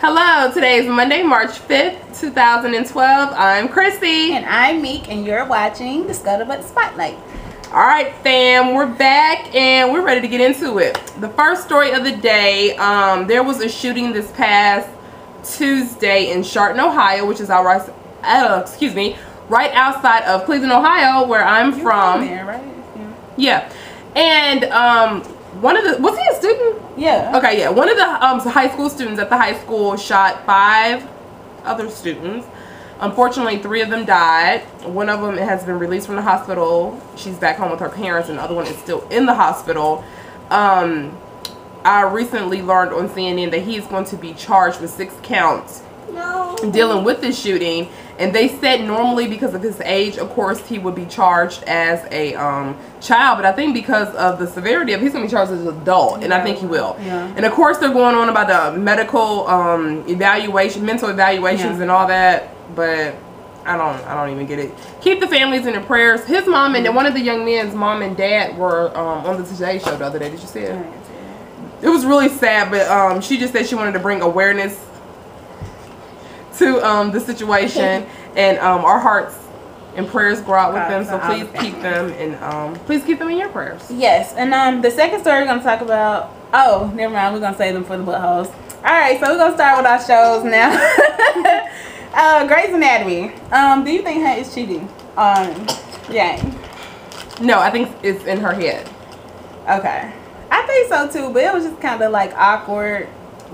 Hello, today is Monday, March 5th, 2012. I'm Chrissy. And I'm Meek, and you're watching the Scuttlebutt Spotlight. Alright fam, we're back and we're ready to get into it. The first story of the day, there was a shooting this past Tuesday in Sharton, Ohio, which is right outside of Cleveland, Ohio, where I'm from. There, right? Yeah. And was he a student? Yeah. Okay, yeah. One of the high school students at the high school shot 5 other students. Unfortunately, 3 of them died. One of them has been released from the hospital. She's back home with her parents, and the other one is still in the hospital. I recently learned on CNN that he's going to be charged with 6 counts dealing with this shooting. And they said normally because of his age, of course, he would be charged as a child. But I think because of the severity of it, he's going to be charged as an adult. And I think he will. Yeah. And of course, they're going on about the medical mental evaluations and all that. But I don't even get it. Keep the families in their prayers. His mom and one of the young men's mom and dad were on the Today Show the other day. Did you see it? It was really sad, but she just said she wanted to bring awareness to the situation, and our hearts and prayers go out with them. So please keep them in your prayers. Yes, and the second story we're gonna talk about. Oh, never mind. We're gonna save them for the buttholes. All right, so we're gonna start with our shows now. Grey's Anatomy. Do you think Hunt is cheating on Jane? No, I think it's in her head. Okay, I think so too, but it was just kind of like awkward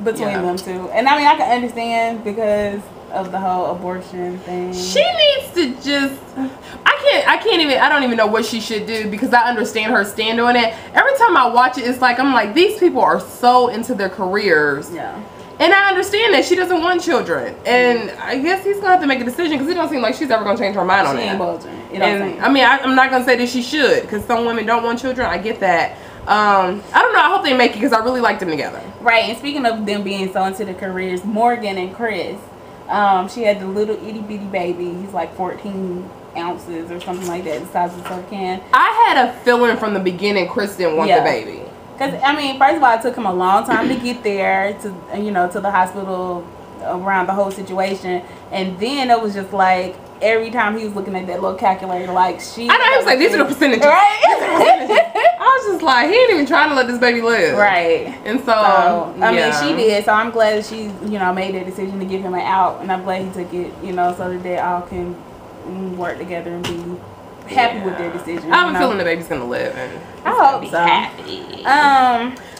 between them two. And I mean, I can understand because of the whole abortion thing. She needs to just I don't even know what she should do, because I understand her stand on it. Every time I watch it, it's like I'm like, these people are so into their careers. Yeah. And I understand that she doesn't want children, and I guess he's gonna have to make a decision, because it don't seem like she's ever gonna change her mind on that. And I mean, I'm not gonna say that she should, because some women don't want children. I get that. I don't know. I hope they make it, because I really like them together. Right. And speaking of them being so into their careers, Morgan and Chris, she had the little itty bitty baby. He's like 14 ounces or something like that, the size of a soda can. I had a feeling from the beginning Chris didn't want the baby. Because, I mean, first of all, it took him a long time to get there, to the hospital, around the whole situation. And then it was just like, every time he was looking at that little calculator, like, I know, he was like, these are the percentages. Right? I was just like, he ain't even trying to let this baby live. Right. And so I mean, she did. So I'm glad she, made that decision to give him an out. And I'm glad he took it, so that they all can work together and be happy with their decision. I have a feeling the baby's gonna live, and I hope so. Happy.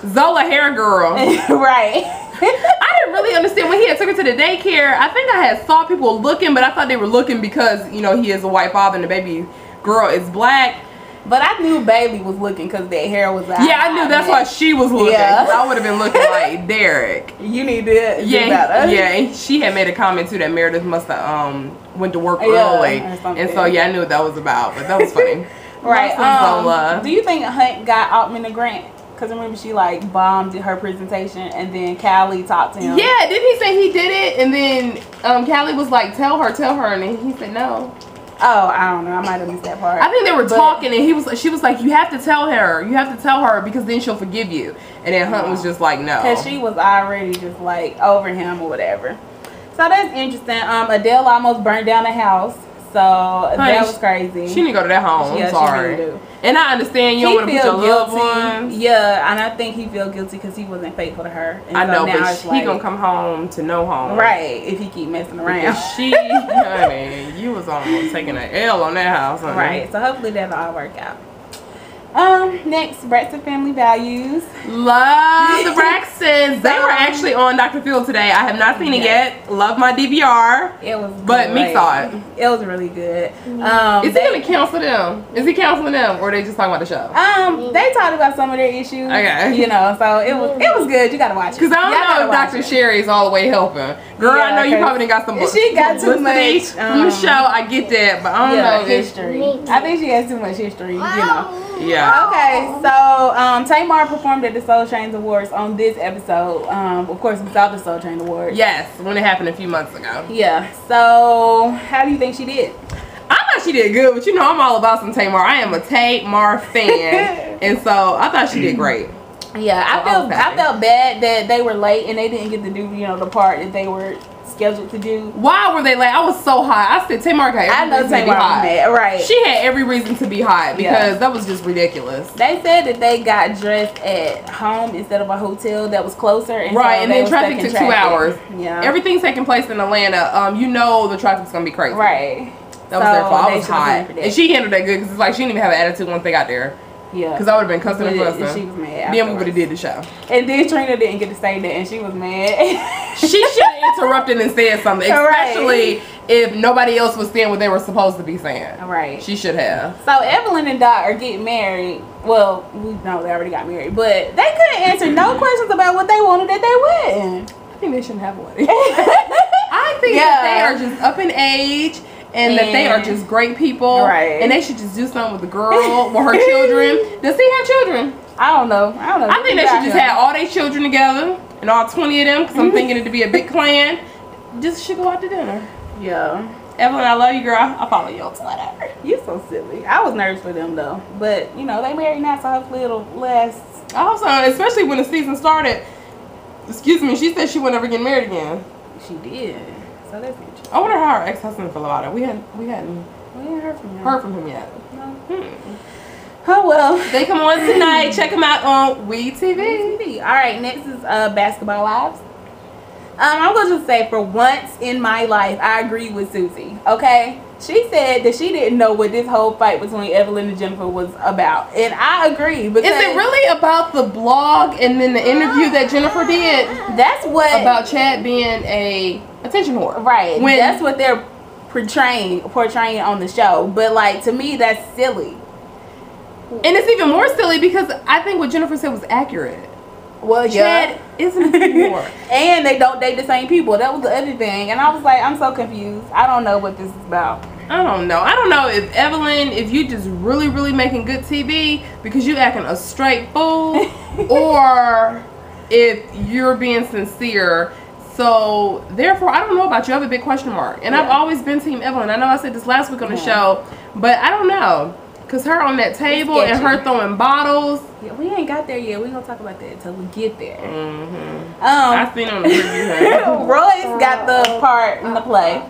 Zola hair girl. Right. I didn't really understand when he had took her to the daycare. I think I had saw people looking, but I thought they were looking because he is a white father and the baby girl is black. But I knew Bailey was looking because that hair was out. Yeah, I knew that's why she was looking. Yeah. I would have been looking like Derek. You need to do better. Yeah, and she had made a comment too that Meredith must have went to work early, and so I knew what that was about. But that was funny. Right. Do you think Hunt got Altman a grant? Because remember, she like bombed her presentation, and then Callie talked to him. Yeah, didn't he say he did it? And then Callie was like, tell her, and then he said no. Oh, I don't know. I might have missed that part. I think they were talking, and she was like, you have to tell her, because then she'll forgive you. And then Hunt was just like, no. Because she was already just like over him or whatever. So that's interesting. Adele almost burned down the house. So that was crazy. She didn't go to that home. I'm sorry. She really do. And I understand you don't want to put your loved ones. Yeah, and I think he feel guilty because he wasn't faithful to her. And I know, but he gonna come home to no home. Right, if he keep messing around. Honey, you was almost taking an L on that house, honey. Right, so hopefully that'll all work out. Next, Braxton Family Values. Love the Braxtons. They were actually on Dr. Phil today. I have not seen it yet. Love my DVR. It was But Meek saw it. It was really good. Is he gonna counsel them? Is he counseling them, or are they just talking about the show? They talked about some of their issues. Okay. So it was good. You gotta watch it. Because I don't know if Dr. Sherry's all the way helping. Girl, I know you probably got some books. She got too much from the show. I get that, but I don't know history. I think she has too much history. Yeah. Okay, so Tamar performed at the Soul Train Awards on this episode. Of course, we saw the Soul Train Awards. Yes, when it happened a few months ago. Yeah. So, how do you think she did? I thought she did good, but I'm all about some Tamar. I am a Tamar fan, and so I thought she did great. Yeah, I felt bad that they were late and they didn't get to do, you know, the part that they were scheduled to do. Why were they late? I was so hot. I said Tamar got every reason to be hot. Right. She had every reason to be hot because that was just ridiculous. They said that they got dressed at home instead of a hotel that was closer. And right, so and then traffic took 2 hours. Yeah. Everything's taking place in Atlanta. You know the traffic's going to be crazy. Right. That was their fault. I was hot. And she handled that good because it's like she didn't even have an attitude once they got there. Yeah. Because I would have been cussing and fussing. She was mad. Then we would have did the show. And then Trina didn't get to say that and she was mad. She should have interrupted and said something. Especially if nobody else was saying what they were supposed to be saying. Right. She should have. So Evelyn and Dot are getting married. Well, we know they already got married. But they couldn't answer no questions about what they wanted at their wedding. I think they shouldn't have a wedding. I think that they are just up in age. And that they are just great people. Right. And they should just do something with the girl, with her children. Does he have children? I don't know. I think they should just have all their children together. And all 20 of them. Because I'm thinking it'd be a big clan. Just should go out to dinner. Yeah. Evelyn, I love you, girl. I'll follow you on Twitter. You so silly. I was nervous for them, though. But, you know, they married now, so hopefully it'll last. I hope so. Especially when the season started. Excuse me. She said she would never get married again. She did. So that's interesting. I wonder how her ex-husband feel about it. We hadn't heard from him yet. No. Oh well. They come on tonight. Check them out on Weed TV. All right, next is Basketball Wives. I'm gonna just say, for once in my life, I agree with Susie. Okay, she said that she didn't know what this whole fight between Evelyn and Jennifer was about, and I agree. Because is it really about the blog and then the interview that Jennifer did? That's what about Chad being a attention whore, right? That's what they're portraying on the show. But like, to me, that's silly. And it's even more silly because I think what Jennifer said was accurate. Well, Chad isn't anymore. And they don't date the same people. That was the other thing. And I was like, I'm so confused. I don't know what this is about. I don't know. I don't know if Evelyn, if you just really, really making good TV because you acting a straight fool, or if you're being sincere. So therefore, I don't know about you. I have a big question mark. And I've always been Team Evelyn. I know I said this last week on the show, but I don't know. Because her on that table and her throwing bottles. Yeah, we ain't got there yet. We gonna talk about that until we get there. I seen on the preview. Royce got the part in the play.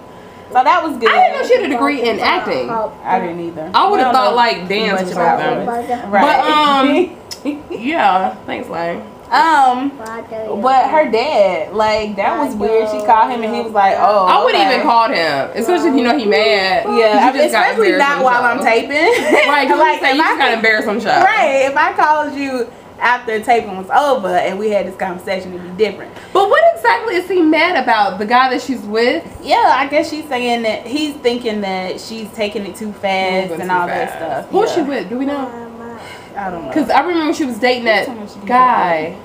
So that was good. I didn't know she had a degree in acting. I didn't either. I would have thought like dance or something. Right. But yeah, thanks, Lang. But her dad, like, that was weird. She called him and he was like, oh, I wouldn't even called him, especially if you know he mad. Yeah, especially not while I'm taping. Right, because like, you just got embarrassed on show. Right, if I called you after taping was over and we had this conversation, it'd be different. But what exactly is he mad about? The guy that she's with? Yeah, I guess she's saying that he's thinking that she's taking it too fast and all that stuff. Who's she with? Do we know? I don't know. Because I remember she was dating that guy.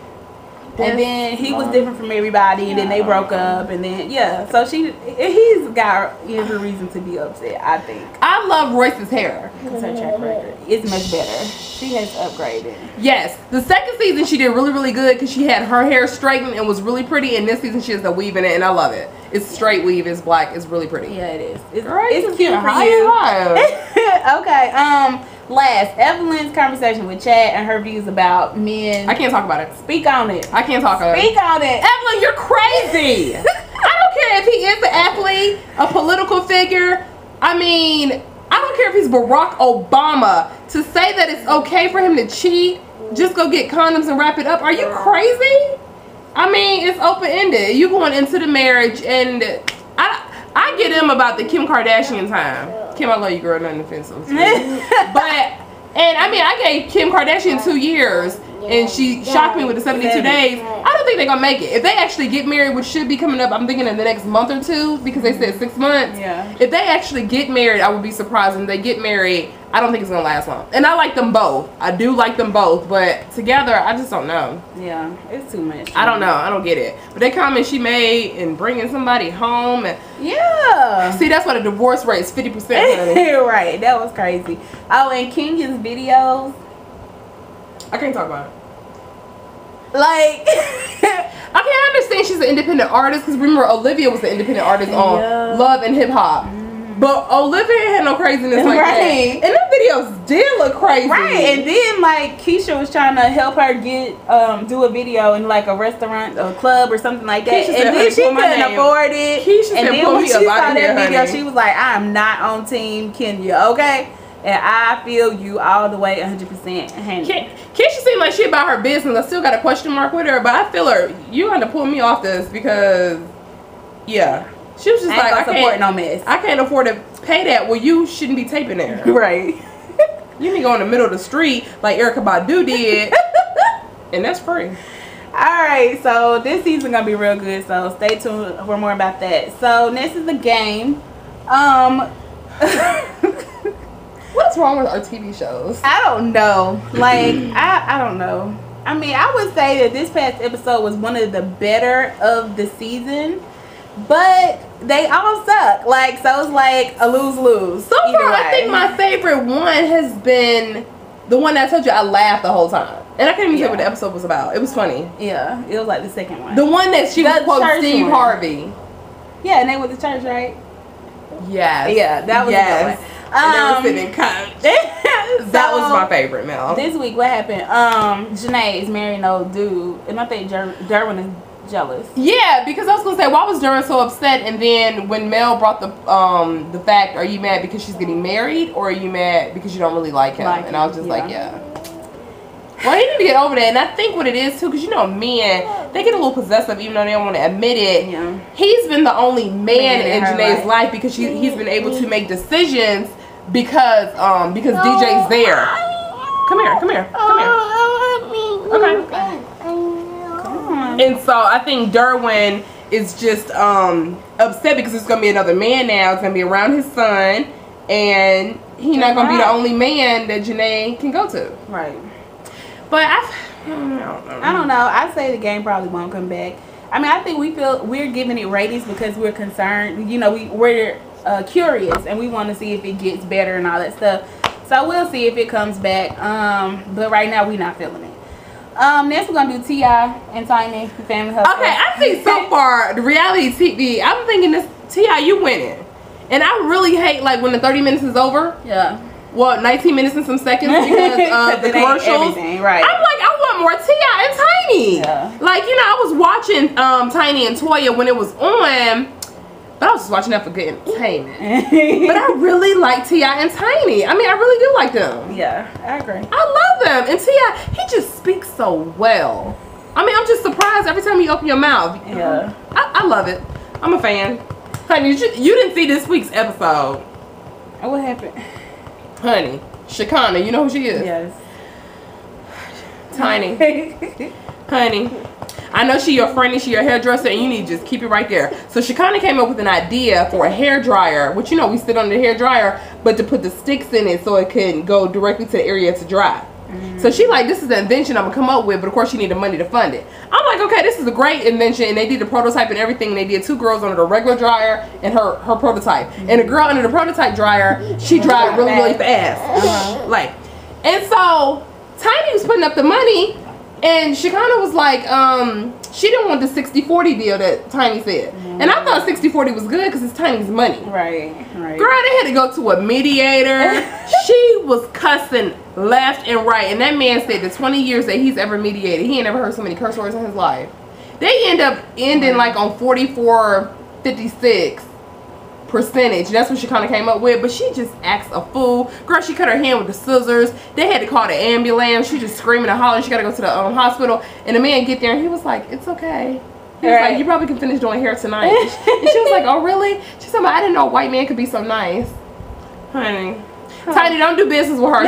And then he was different from everybody, and then they broke up, and then so he's got every reason to be upset. I think. I love Royce's hair. Because her track record is much better. She has upgraded. Yes, the second season she did really, really good because she had her hair straightened and was really pretty. And this season she has the weave in it, and I love it. It's straight weave. It's black. It's really pretty. Yeah, it is. It's cute for you. Okay. Last, Evelyn's conversation with Chad and her views about men. I can't talk about it. Speak on it. I can't talk about it. Speak on it. Evelyn, you're crazy. I don't care if he is an athlete, a political figure. I mean, I don't care if he's Barack Obama. To say that it's okay for him to cheat, just go get condoms and wrap it up. Are you crazy? I mean, it's open-ended. You going into the marriage, and I get him about the Kim Kardashian time. Kim, I love you, girl. Nothing offensive. But, and I mean, I gave Kim Kardashian 2 years, and she shocked me with the 72 days. I don't think they're going to make it. If they actually get married, which should be coming up, I'm thinking in the next month or two, because they said 6 months. Yeah. If they actually get married, I would be surprised. And if they get married, I don't think it's going to last long. And I like them both. I do like them both. But together, I just don't know. Yeah, it's too much. I don't know. I don't get it. But that comment she made and bringing somebody home. And yeah. See, that's why the divorce rate is 50%. Right. That was crazy. Oh, and Kenya's videos. I can't talk about it. Like, I understand she's an independent artist, because remember Olivia was the independent artist on Love and Hip Hop. But Olivia had no craziness like that. And them videos did look crazy. Right. And then like Keisha was trying to help her get do a video in like a restaurant or club or something like that. Keisha and then she couldn't afford it. Keisha and said, then when she saw that video, honey. she was like, I am not on team Kenya, okay? And I feel you all the way 100%. Keisha seemed like she about her business. I still got a question mark with her, but I feel her. You got to pull me off this because, yeah. She was just like, I can't afford to pay that. Well, you shouldn't be taping there. Right. You need to go in the middle of the street like Erykah Badu did. And that's free. Alright, so this season gonna be real good, so stay tuned for more about that. So next is the game. What's wrong with our TV shows? I don't know. Like, I don't know. I mean, I would say that this past episode was one of the better of the season. But they all suck. Like, so it's like a lose-lose. So far, I think my favorite one has been the one that I told you I laughed the whole time. And I can't even say what the episode was about. It was funny. Yeah, it was like the second one. The one that she was quoting Steve Harvey. Yeah, and they went to church, right? Yes. Yeah, that was a good one. And they were sitting in couch. That was my favorite, Mel. This week, what happened? Janae is marrying an old dude. And I think Derwin is jealous. Yeah, because I was gonna say, why was Durham so upset? And then when Mel brought the fact, are you mad because she's getting married, or are you mad because you don't really like him? And I was just like, yeah. Well, he need to get over that, and I think what it is too, because you know, men, they get a little possessive even though they don't want to admit it. Yeah. He's been the only man in Janae's life because he's been able to make decisions because DJ's there. Come here. Okay. And so I think Derwin is just upset because it's gonna be another man now. It's gonna be around his son, and he's not gonna be the only man that Janae can go to. Right. But I don't know. I say the game probably won't come back. I mean, I think we're giving it ratings because we're concerned. You know, we're curious and we want to see if it gets better and all that stuff. So we'll see if it comes back. But right now we're not feeling it. Next we're gonna do T.I. and Tiny, the Family Hustle. Okay, I think so far the reality TV, I'm thinking this T.I. you winning, and I really hate like when the 30 minutes is over. Yeah. Well, 19 minutes and some seconds because the commercials. Right. I'm like, I want more T.I. and Tiny. Yeah. Like, you know, I was watching Tiny and Toya when it was on, but I was just watching that for good entertainment. But I really like T.I. and Tiny. I mean, I really do like them. Yeah, I agree. I love them. And T.I., he just speaks so well. I mean, I'm just surprised every time you open your mouth. Yeah. I love it. I'm a fan. Honey, you didn't see this week's episode. What happened? Honey, Shakana, you know who she is? Yes. Tiny. Honey, I know she your friend and she your hairdresser, and you need to just keep it right there. So Shakana came up with an idea for a hair dryer, which you know we sit on the hair dryer, but to put the sticks in it so it can go directly to the area to dry. So she like, this is the invention I'm gonna come up with, but of course she needed money to fund it. I'm like, okay, this is a great invention, and they did the prototype and everything. And they did 2 girls under the regular dryer and her prototype, and the girl under the prototype dryer, she dried really fast. Like, and so Tiny was putting up the money, and Shakana was like, she didn't want the 60-40 deal that Tiny said. And I thought 60-40 was good because it's Tiny's money. Right. Girl, they had to go to a mediator. She was cussing left and right. And that man said the 20 years that he's ever mediated, he ain't never heard so many curse words in his life. They end up ending like on 44-56%. That's what she kind of came up with. But she just acts a fool. Girl, she cut her hand with the scissors. They had to call the ambulance. She just screaming and hollering. She got to go to the hospital. And the man get there and he was like, it's okay. He was like, you probably can finish doing hair tonight. And she was like, oh really? She said, I didn't know a white man could be so nice. Honey. Tiny, don't do business with her.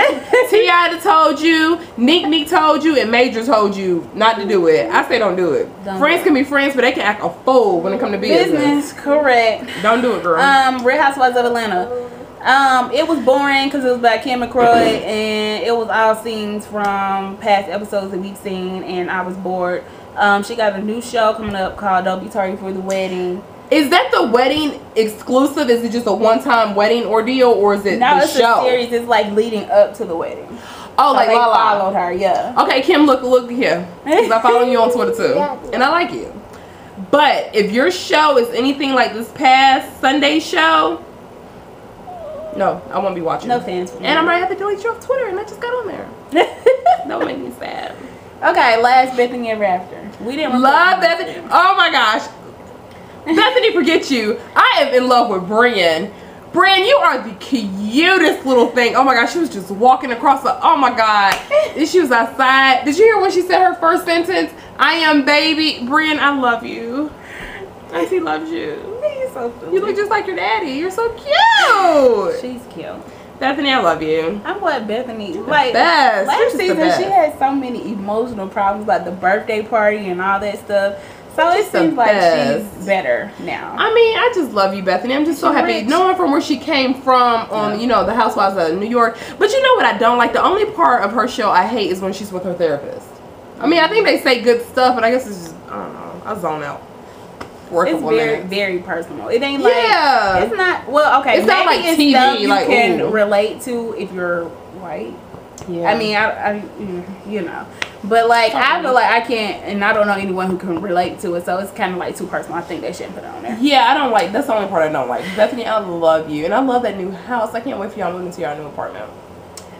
T.I. told you, Nick told you, and Major told you not to do it. I say don't do it. Friends can be friends, but they can act a fool when it comes to business. Correct. Don't do it, girl. Real Housewives of Atlanta. It was boring because it was by Kim McCroy, and it was all scenes from past episodes that we've seen, and I was bored. She got a new show coming up called Don't Be Tardy for the Wedding. Is that the wedding exclusive? Is it just a one-time wedding ordeal, or is it the show? No, it's a series. It's like leading up to the wedding. Oh, so like they Lala followed her, yeah. Okay, Kim, look here. Because I follow you on Twitter too, and I like you. But if your show is anything like this past Sunday show, No, I won't be watching. No fans for me. And I might have to delete you off Twitter, and I just got on there. That would make me sad. Okay, last Bethany Ever After. We didn't love Bethany. Oh my gosh. Bethany, forget you. I am in love with Brian. Brian, you are the cutest little thing. Oh my gosh, she was just walking across the, oh my God. She was outside. Did you hear when she said her first sentence? I am baby. Brian, I love you. Auntie loves you. You're so cute. You look just like your daddy. You're so cute. She's cute. Bethany, I love you. I'm glad Bethany, like, best. last season best. she had so many emotional problems, like the birthday party and all that stuff. So it seems like she's better now. I mean, I just love you, Bethany. I'm just so happy. Knowing from where she came from on, you know, the Housewives of New York. But you know what I don't like? The only part of her show I hate is when she's with her therapist. I mean, I think they say good stuff, but I guess it's just, I don't know. I zone out. It's very personal. It ain't like, it's not, well, okay. It's not like TV. Stuff you like, can relate to if you're white. Yeah. I mean, I you know. But like, I feel like I can't, and I don't know anyone who can relate to it, so it's kind of like too personal. I think they shouldn't put it on there. Yeah, I don't like, that's the only part I don't like. Bethany, I love you, and I love that new house. I can't wait for y'all moving to your new apartment.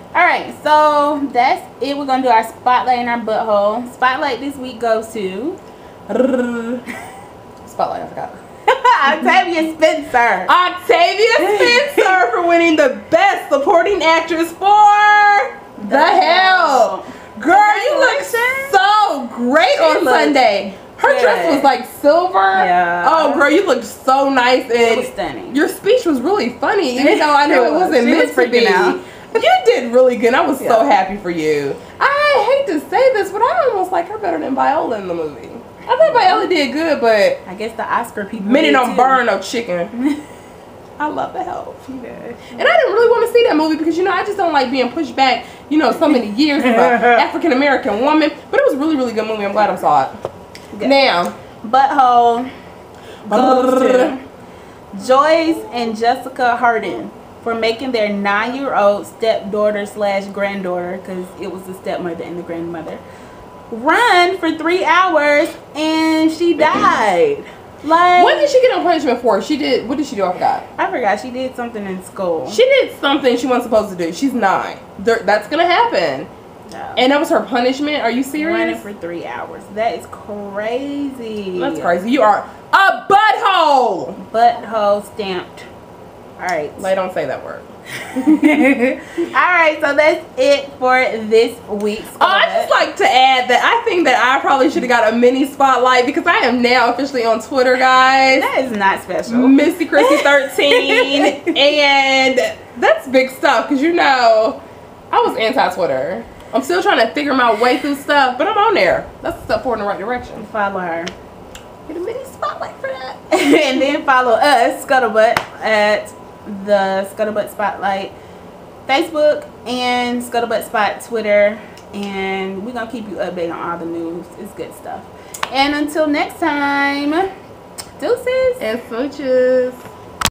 Alright, so that's it. We're going to do our spotlight and our butthole. Spotlight this week goes to... Spotlight, I forgot. Octavia Spencer. Octavia Spencer for winning the Best Supporting Actress for The Help. Girl, you look so great on Sunday. Her dress was like silver. Yeah. Oh, girl, you looked so nice. And it was stunning. Your speech was really funny, even though I know it wasn't meant to be. You did really good. I was so happy for you. I hate to say this, but I almost like her better than Viola in the movie. I thought Viola did good, but I guess the Oscar people minute don't burn no chicken. I love The Help. She did. And I didn't really want to see that movie because, you know, I just don't like being pushed back, you know, so many years as an African-American woman. But it was a really, really good movie. I'm glad I saw it. Good. Now, butthole goes to Joyce and Jessica Harden for making their 9-year-old stepdaughter / granddaughter, because it was the stepmother and the grandmother, run for 3 hours, and she died. Like, what did she get on punishment for? What did she do? I forgot. She did something in school. She did something she wasn't supposed to do. She's 9. That's gonna happen. No. And that was her punishment? Are you serious? Running for 3 hours. That is crazy. That's crazy. You are a butthole. Butthole stamped. Alright. Like, don't say that word. Alright, so that's it for this week's I'd just like to add that I think that I probably should have got a mini spotlight because I am now officially on Twitter, guys. That is not special. Missy Chrissy 13. And that's big stuff because, you know, I was anti-Twitter. I'm still trying to figure my way through stuff, but I'm on there. That's a step forward in the right direction. Follow her. Get a mini spotlight for that. And then follow us, Scuttlebutt, at the Scuttlebutt Spotlight Facebook and Scuttlebutt Spot Twitter. And we're going to keep you updated on all the news. It's good stuff. And until next time, deuces and smooches.